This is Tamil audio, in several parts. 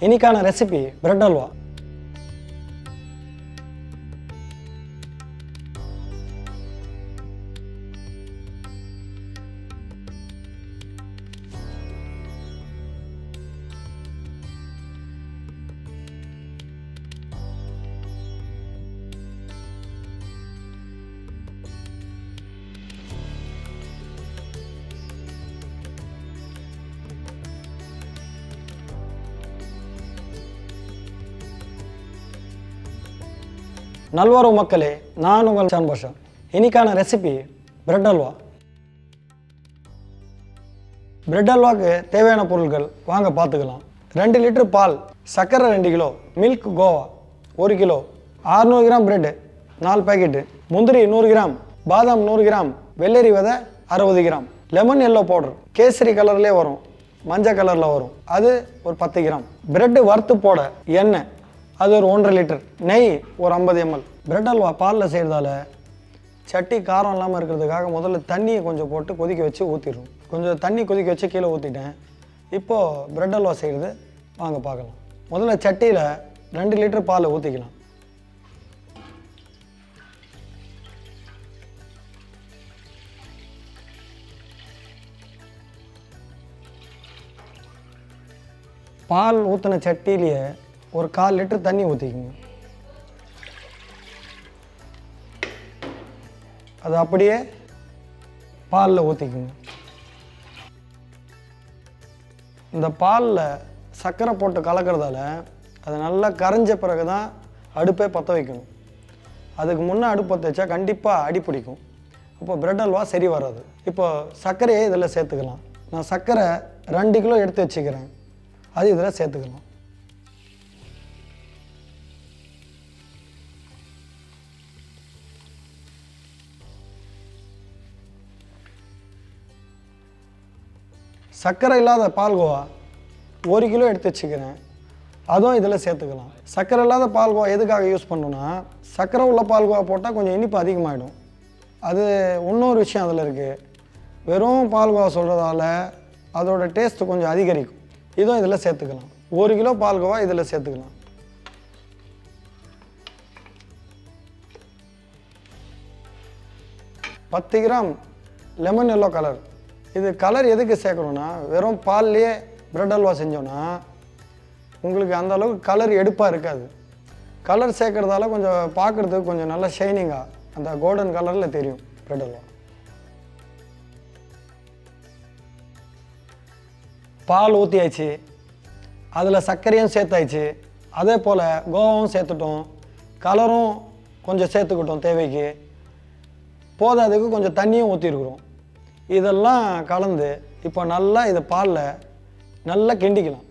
இன்னைக்கான ரெசிபி பிரெட் அல்வா. நல்வரவு மக்களே, நான் உங்கள் ஷான் பாஷா. இன்னைக்கான ரெசிபி பிரெட் அல்வா. பிரெட் அல்வாக்கு தேவையான பொருட்கள் வாங்க பார்த்துக்கலாம். 2 லிட்டர் பால், சர்க்கரை 2 kilo, milk khoa 1 kilo, 600 gram bread 4 packet, முந்திரி 100 கிராம், பாதாம் 100 கிராம், வெள்ளரி விதை 60 gram, lemon yellow powder kesari கலர்லேயே வரும், மஞ்சள் கலரில் வரும், அது ஒரு 10 கிராம், பிரெட்டு வறுத்து போட எண்ணெய் அது ஒரு 1.5 லிட்டர், நெய் ஒரு 50 ml. பிரெட் அல்வா பாலில் செய்கிறதால சட்டி காரம் இல்லாமல் இருக்கிறதுக்காக முதல்ல தண்ணியை கொஞ்சம் போட்டு கொதிக்க வச்சு ஊற்றிடும். கொஞ்சம் தண்ணி கொதிக்க வச்சு கீழே ஊற்றிட்டேன். இப்போது பிரெட் அல்வா செய்கிறது வாங்க பார்க்கலாம். முதல்ல சட்டியில் 2 லிட்டர் பால் ஊற்றிக்கலாம். பால் ஊற்றின சட்டியிலேயே ஒரு 1/4 லிட்டர் தண்ணி ஊற்றிக்குங்க. அது அப்படியே பாலில் ஊற்றிக்குங்க. இந்த பாலில் சர்க்கரை போட்டு கலக்கிறதால அது நல்லா கரைஞ்ச பிறகு தான் அடுப்பே பற்ற வைக்கணும். அதுக்கு முன்னே அடுப்பு பற்ற வச்சா கண்டிப்பாக அடி பிடிக்கும். இப்போ பிரெட் அல்வா சரி வராது. இப்போ சர்க்கரையை இதில் சேர்த்துக்கலாம். நான் சர்க்கரை 2 கிலோ எடுத்து வச்சுக்கிறேன், அது இதில் சேர்த்துக்கலாம். சர்க்கரை இல்லாத பால்கோவா 1 கிலோ எடுத்து வச்சுக்கிறேன், அதுவும் இதில் சேர்த்துக்கலாம். சர்க்கரை இல்லாத பால்கோவா எதுக்காக யூஸ் பண்ணணும்னா, சர்க்கரை உள்ள பால்கோவா போட்டால் கொஞ்சம் இனிப்பு அதிகமாகிடும். அது இன்னொரு விஷயம் அதில் இருக்குது. வெறும் பால்கோவா சொல்கிறதால அதோட டேஸ்ட்டு கொஞ்சம் அதிகரிக்கும். இதுவும் இதில் சேர்த்துக்கலாம். 1 கிலோ பால்கோவா இதில் சேர்த்துக்கலாம். பத்து கிராம் லெமன் எல்லோ கலர். இது கலர் எதுக்கு சேர்க்கணுன்னா, வெறும் பால்லையே பிரெட் அல்வா செஞ்சோன்னா உங்களுக்கு அந்த அளவுக்கு கலர் எடுப்பாக இருக்காது. கலர் சேர்க்குறதால கொஞ்சம் பார்க்குறதுக்கு கொஞ்சம் நல்லா ஷைனிங்காக அந்த கோல்டன் கலரில் தெரியும் பிரெட் அல்வா. பால் ஊற்றியாச்சு, அதில் சர்க்கரையும் சேர்த்தாச்சு, அதே போல் கோவாவும் சேர்த்துட்டோம், கலரும் கொஞ்சம் சேர்த்துக்கிட்டோம் தேவைக்கு, போதாதுக்கு கொஞ்சம் தண்ணியும் ஊற்றிருக்குறோம். இதெல்லாம் கலந்து இப்போ நல்லா இதை பாலில் நல்லா கிண்டிக்கலாம்.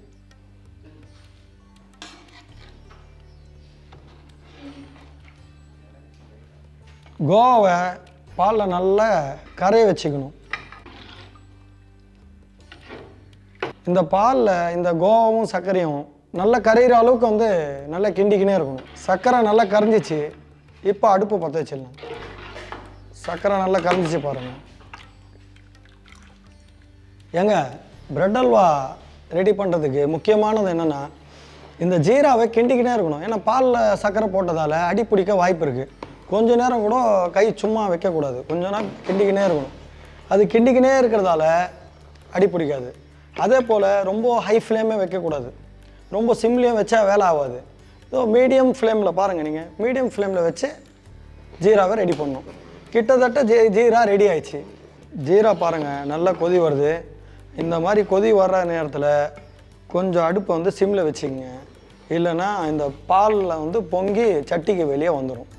கோவாவை பாலில் நல்லா கரைய வச்சுக்கணும். இந்த பாலில் இந்த கோவாவும் சர்க்கரையும் நல்லா கரையிற அளவுக்கு நல்லா கிண்டிக்கினே இருக்கணும். சர்க்கரை நல்லா கரைஞ்சிச்சு. இப்போ அடுப்பு பற்ற வச்சிடலாம். சர்க்கரை நல்லா கரைஞ்சிச்சு பாருங்கள். ஏங்க, பிரெட் அல்வா ரெடி பண்ணுறதுக்கு முக்கியமானது என்னென்னா, இந்த ஜீராவை கிண்டிக்கினே இருக்கணும். ஏன்னா பாலில் சர்க்கரை போட்டதால் அடி பிடிக்க வாய்ப்பு இருக்குது. கொஞ்ச நேரம் கூட கை சும்மா வைக்கக்கூடாது, கொஞ்ச நேரம் கிண்டிக்கினே இருக்கணும். அது கிண்டிக்கினே இருக்கிறதால அடி பிடிக்காது. அதே போல் ரொம்ப ஹை ஃப்ளேமே வைக்கக்கூடாது, ரொம்ப சிம்லேயும் வச்சா வேலை ஆகாது. ஸோ மீடியம் ஃப்ளேமில் பாருங்கள், நீங்கள் மீடியம் ஃப்ளேமில் வச்சு ஜீராவை ரெடி பண்ணணும். கிட்டத்தட்ட ஜீரா ரெடி ஆயிடுச்சு. ஜீரா பாருங்கள் நல்லா கொதி வருது. இந்த மாதிரி கொதி வர்ற நேரத்தில் கொஞ்சம் அடுப்பை சிம்மில் வச்சுக்கங்க, இல்லைன்னா இந்த பாலில் பொங்கி சட்டிக்கு வெளியே வந்துடும்.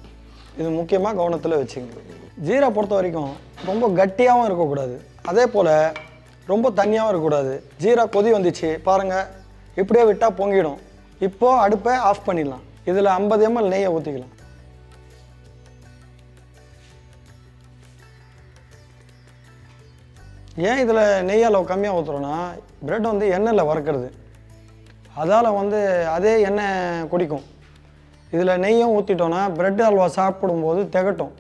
இது முக்கியமாக கவனத்தில் வச்சுங்க. ஜீரா பொறுத்த வரைக்கும் ரொம்ப கட்டியாகவும் இருக்கக்கூடாது, அதே போல் ரொம்ப தண்ணியாகவும் இருக்கக்கூடாது. ஜீரா கொதி வந்துச்சு பாருங்கள், இப்படியே விட்டால் பொங்கிடும். இப்போது அடுப்பை ஆஃப் பண்ணிடலாம். இதில் 50 ml நெய்யை ஊற்றிக்கலாம். ஏன் இதில் நெய் அளவு கம்மியாக ஊற்றுறோன்னா, பிரெட் எண்ணெயில் வறுக்கிறது, அதால் அதே எண்ணெய் குடிக்கும். இதில் நெய்யும் ஊற்றிட்டோன்னா பிரெட் அல்வா சாப்பிடும்போது திகட்டும்.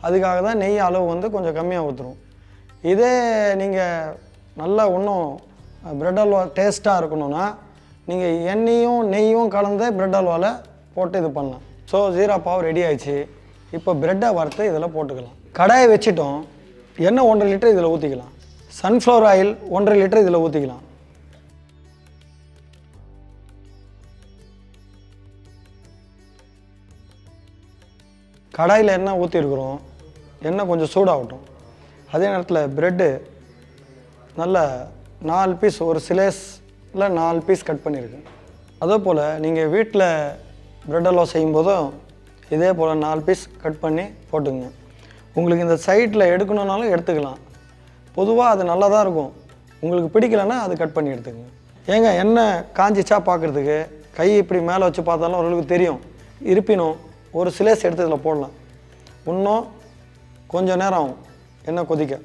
அதுக்காக தான் நெய் அளவு கொஞ்சம் கம்மியாக ஊற்றுரும். இதே நீங்கள் நல்லா இன்னும் பிரெட் அல்வா டேஸ்ட்டாக இருக்கணும்னா நீங்கள் எண்ணெயும் நெய்யும் கலந்து பிரெட் அல்வாவில் போட்டு இது பண்ணலாம். ஸோ ஜீரா பாவ் ரெடி ஆயிடுச்சு. இப்போ பிரெட்டை வறுத்து இதில் போட்டுக்கலாம். கடாயை வச்சுட்டோம். எண்ணெய் 1.5 லிட்டர் இதில் ஊற்றிக்கலாம். சன்ஃப்ளவர் ஆயில் 1.5 லிட்டர் இதில் ஊற்றிக்கலாம். கடாயில் எண்ணெய் ஊற்றிருக்கிறோம். எண்ணெய் கொஞ்சம் சூடாகட்டும். அதே நேரத்தில் ப்ரெட்டு நல்ல 4 பீஸ், ஒரு சிலேஸில் 4 பீஸ் கட் பண்ணியிருக்கேன். அதே போல் நீங்கள் வீட்டில் ப்ரெட் அல்வா செய்யும்போதும் இதே போல் 4 பீஸ் கட் பண்ணி போட்டுங்க. உங்களுக்கு இந்த சைடில் எடுக்கணுன்னாலும் எடுத்துக்கலாம். பொதுவாக அது நல்லா தான் இருக்கும். உங்களுக்கு பிடிக்கலன்னா அது கட் பண்ணி எடுத்துக்கங்க. ஏங்க எண்ணெய் காஞ்சிச்சா பார்க்குறதுக்கு கை இப்படி மேலே வச்சு பார்த்தாலும் ஓரளவுக்கு தெரியும். இருப்பினும் ஒரு சிலேஸ் எடுத்து இதில் போடலாம். இன்னும் கொஞ்சம் நேரம் ஆகும் எண்ணெய் கொதிக்க.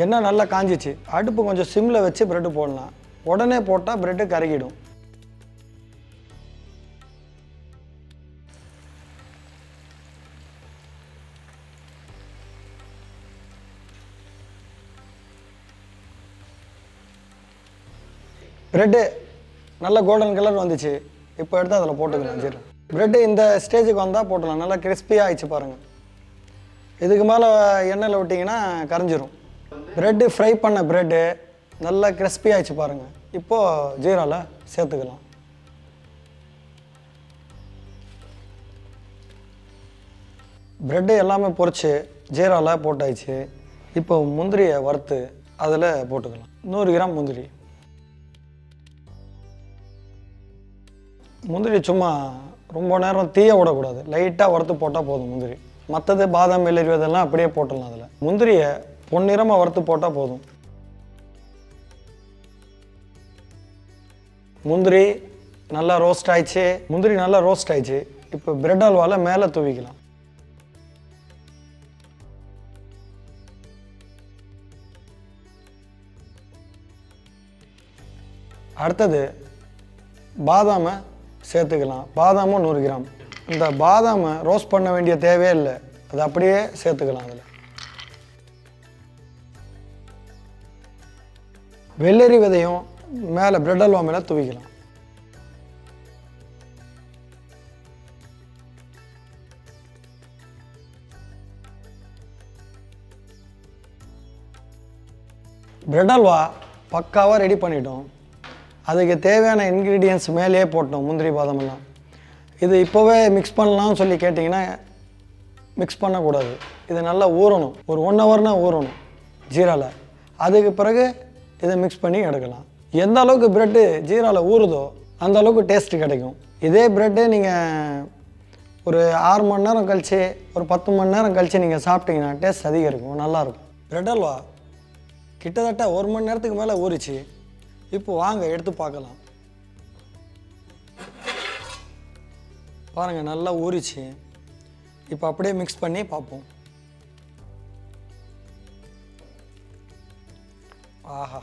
எண்ணெய் நல்லா காஞ்சிச்சு. அடுப்பு கொஞ்சம் சிம்மில் வச்சு ப்ரெட்டு போடலாம். உடனே போட்டால் ப்ரெட்டு கருகிடும். ப்ரெட்டு நல்லா கோல்டன் கலர் வந்துச்சு. இப்போ எடுத்து அதில் போட்டுக்கலாம். சரி, ப்ரெட்டு இந்த ஸ்டேஜுக்கு வந்தால் போட்டுக்கலாம். நல்லா கிறிஸ்பியாக ஆயிடுச்சு பாருங்கள். இதுக்கு மேலே எண்ணெயில் விட்டிங்கன்னா கரைஞ்சிரும். ப்ரெட்டு ஃப்ரை பண்ண ப்ரெட்டு நல்லா கிறிஸ்பி ஆயிடுச்சு பாருங்கள். இப்போது ஜீராவில் சேர்த்துக்கலாம். ப்ரெட்டு எல்லாமே பொரிச்சு ஜீராவில் போட்டாயிடுச்சு. இப்போ முந்திரியை வறுத்து அதில் போட்டுக்கலாம். 100 கிராம் முந்திரி. முந்திரி சும்மா ரொம்ப நேரம் தீய விடக்கூடாது. லைட்டாக வறுத்து போட்டால் போதும் முந்திரி. மற்றது பாதாம் வெள்ளரி இதெல்லாம் அப்படியே போட்டுடலாம். அதில் முந்திரியை பொன்னிறமாக வறுத்து போட்டால் போதும். முந்திரி நல்லா ரோஸ்ட் ஆயிடுச்சு. முந்திரி நல்லா ரோஸ்ட் ஆயிடுச்சு. இப்போ பிரெட் அல்வாவில் மேலே தூவிக்கலாம். அடுத்தது பாதாமை சேர்த்துக்கலாம். பாதாமும் 100 கிராம். இந்த பாதாமை ரோஸ்ட் பண்ண வேண்டிய தேவையே இல்லை. அது அப்படியே சேர்த்துக்கலாம். அதில் வெள்ளரி விதையும் மேலே பிரெட் அல்வா மேலே தூவிக்கலாம். பிரெட் அல்வா பக்காவாக ரெடி பண்ணிட்டோம். அதுக்கு தேவையான இன்க்ரீடியன்ட்ஸ் மேலேயே போட்டோம். முந்திரி பாதாமெல்லாம் இது இப்போவே மிக்ஸ் பண்ணலாம்னு சொல்லி கேட்டிங்கன்னா மிக்ஸ் பண்ணக்கூடாது. இது நல்லா ஊறணும். ஒரு 1 ஹவர்னா ஊறணும் ஜீராவில். அதுக்கு பிறகு இதை மிக்ஸ் பண்ணி எடுக்கலாம். எந்த அளவுக்கு ப்ரெட்டு ஜீராவில் ஊறுதோ அந்த அளவுக்கு டேஸ்ட்டு கிடைக்கும். இதே ப்ரெட்டு நீங்கள் ஒரு 6 மணி நேரம் கழித்து, ஒரு 10 மணி நேரம் கழித்து நீங்கள் சாப்பிட்டீங்கன்னா டேஸ்ட் அதிகம் இருக்கும், நல்லாயிருக்கும். ப்ரெட் அல்வா கிட்டத்தட்ட 1 மணி நேரத்துக்கு மேலே ஊறிச்சு. இப்போ வாங்க எடுத்து பார்க்கலாம். பாருங்கள் நல்லா ஊறிச்சு. இப்போ அப்படியே மிக்ஸ் பண்ணி பார்ப்போம். ஆஹா,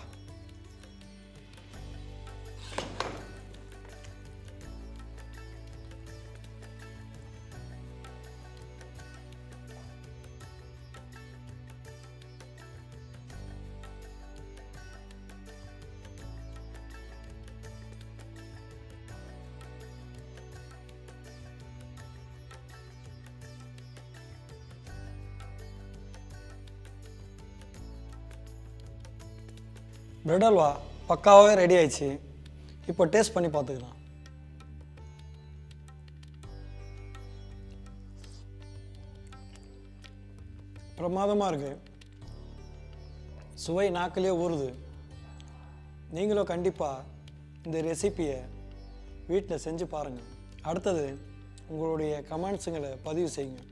பிரெட் அல்வா பக்காவாகவே ரெடி ஆயிடுச்சு. இப்போ டேஸ்ட் பண்ணி பார்த்துக்கலாம். பிரமாதமாக இருக்குது. சுவை நாக்கிலே ஊறுது. நீங்களும் கண்டிப்பாக இந்த ரெசிப்பியை வீட்டில் செஞ்சு பாருங்கள். அடுத்தது உங்களுடைய கமெண்ட்ஸுங்களை பதிவு செய்யுங்க.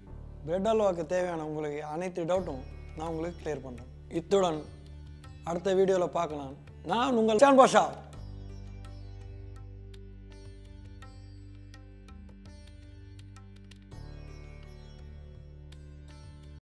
பிரெட் அல்வாவுக்கு தேவையான உங்களுக்கு அனைத்து டவுட்டும் நான் உங்களுக்கு கிளியர் பண்ணுறேன். இத்துடன் அடுத்த வீடியோவில் பார்க்கலாம். நான் உங்கள் ஷான் பாஷா.